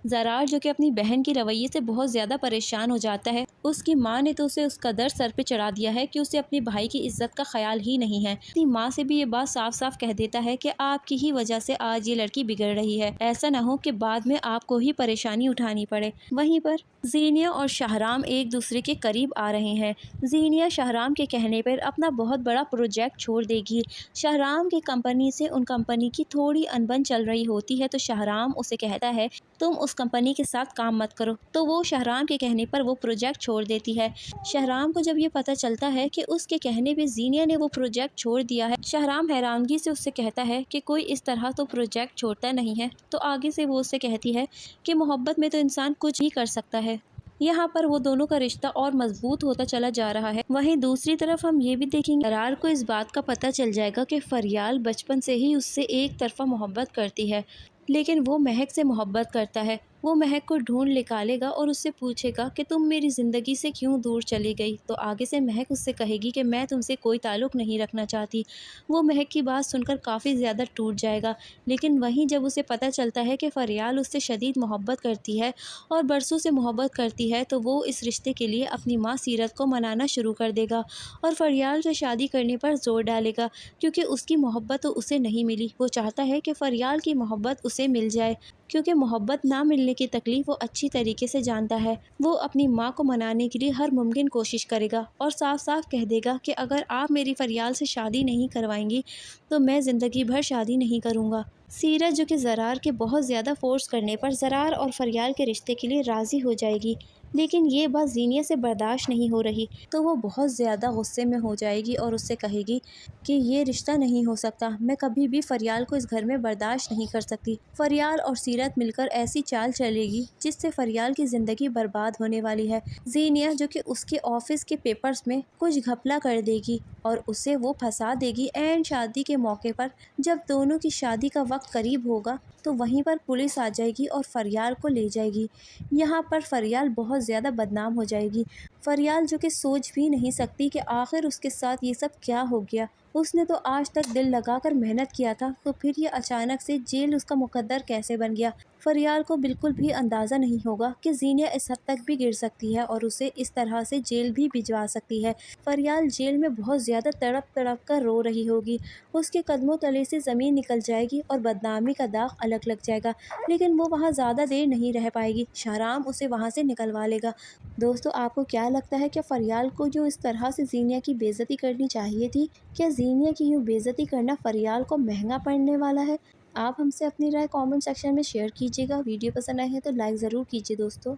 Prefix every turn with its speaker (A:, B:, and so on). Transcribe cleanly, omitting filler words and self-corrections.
A: ज़रार जो कि अपनी बहन की रवैये से बहुत ज़्यादा परेशान हो जाता है। उसकी माँ ने तो उसे उस कदर सर पे चढ़ा दिया है कि उसे अपने भाई की इज्जत का ख्याल ही नहीं है। अपनी माँ से भी ये बात साफ साफ कह देता है कि आपकी ही वजह से आज ये लड़की बिगड़ रही है, ऐसा ना हो कि बाद में आपको ही परेशानी उठानी पड़े। वहीं पर जीनिया और शाहराम एक दूसरे के करीब आ रहे हैं। जीनिया शाहराम के कहने पर अपना बहुत बड़ा प्रोजेक्ट छोड़ देगी। शाहराम की कंपनी से उन कंपनी की थोड़ी अनबन चल रही होती है, तो शाहराम उसे कहता है तुम उस कंपनी के साथ काम मत करो, तो वो शाहराम के कहने पर वो प्रोजेक्ट छोड़ देती है। शाहराम को जब ये पता चलता है कि उसके कहने पे जीनिया ने वो प्रोजेक्ट छोड़ दिया है, शाहराम हैरानगी से उससे कहता है कि कोई इस तरह तो प्रोजेक्ट छोड़ता नहीं है। तो आगे से वो उससे कहती है कि मोहब्बत में तो इंसान कुछ भी कर सकता है। यहाँ पर वो दोनों का रिश्ता और मजबूत होता चला जा रहा है। वहीं दूसरी तरफ हम ये भी देखेंगे, ज़रार को इस बात का पता चल जाएगा कि फरियाल बचपन से ही उससे एक तरफा मोहब्बत करती है, लेकिन वो महक से मोहब्बत करता है। वो महक को ढूंढ निकालेगा और उससे पूछेगा कि तुम मेरी ज़िंदगी से क्यों दूर चली गई। तो आगे से महक उससे कहेगी कि मैं तुमसे कोई ताल्लुक़ नहीं रखना चाहती। वो महक की बात सुनकर काफ़ी ज़्यादा टूट जाएगा, लेकिन वहीं जब उसे पता चलता है कि फरियाल उससे शदीद मोहब्बत करती है और बरसों से मोहब्बत करती है, तो वो इस रिश्ते के लिए अपनी माँ सीरत को मनाना शुरू कर देगा और फरियाल से शादी करने पर ज़ोर डालेगा, क्योंकि उसकी मोहब्बत तो उसे नहीं मिली। वो चाहता है कि फरियाल की मोहब्बत उसे मिल जाए, क्योंकि मोहब्बत ना मिलने की तकलीफ़ वो अच्छी तरीके से जानता है। वो अपनी माँ को मनाने के लिए हर मुमकिन कोशिश करेगा और साफ साफ कह देगा कि अगर आप मेरी फरियाल से शादी नहीं करवाएंगी तो मैं ज़िंदगी भर शादी नहीं करूँगा। सीरत जो कि ज़रार के बहुत ज़्यादा फोर्स करने पर ज़रार और फरियाल के रिश्ते के लिए राज़ी हो जाएगी, लेकिन ये बात जीनिया से बर्दाश्त नहीं हो रही, तो वो बहुत ज़्यादा गुस्से में हो जाएगी और उससे कहेगी कि ये रिश्ता नहीं हो सकता, मैं कभी भी फरियाल को इस घर में बर्दाश्त नहीं कर सकती। फरियाल और सीरत मिलकर ऐसी चाल चलेगी जिससे फरियाल की ज़िंदगी बर्बाद होने वाली है। जीनिया जो कि उसके ऑफिस के पेपर्स में कुछ घपला कर देगी और उसे वो फंसा देगी एंड शादी के मौके पर। जब दोनों की शादी का वक्त करीब होगा तो वहीं पर पुलिस आ जाएगी और फरियाल को ले जाएगी। यहाँ पर फरियाल बहुत ज़्यादा बदनाम हो जाएगी। फरियाल जो कि सोच भी नहीं सकती कि आखिर उसके साथ ये सब क्या हो गया। उसने तो आज तक दिल लगाकर मेहनत किया था, तो फिर ये अचानक से जेल उसका मुकद्दर कैसे बन गया। फरियाल को बिल्कुल भी अंदाज़ा नहीं होगा कि जीनिया इस हद तक भी गिर सकती है और उसे इस तरह से जेल भी भिजवा सकती है। फरियाल जेल में बहुत ज़्यादा तड़प तड़प कर रो रही होगी। उसके कदमों तले से ज़मीन निकल जाएगी और बदनामी का दाग अलग लग जाएगा, लेकिन वो वहाँ ज़्यादा देर नहीं रह पाएगी। शाहराम उसे वहाँ से निकलवा लेगा। दोस्तों, आपको क्या लगता है, क्या फरियाल को जो इस तरह से जीनिया की बेइज्जती करनी चाहिए थी? क्या जीनिया की यूँ बेइज्जती करना फरियाल को महंगा पड़ने वाला है? आप हमसे अपनी राय कमेंट सेक्शन में शेयर कीजिएगा। वीडियो पसंद आए हैं तो लाइक ज़रूर कीजिए दोस्तों।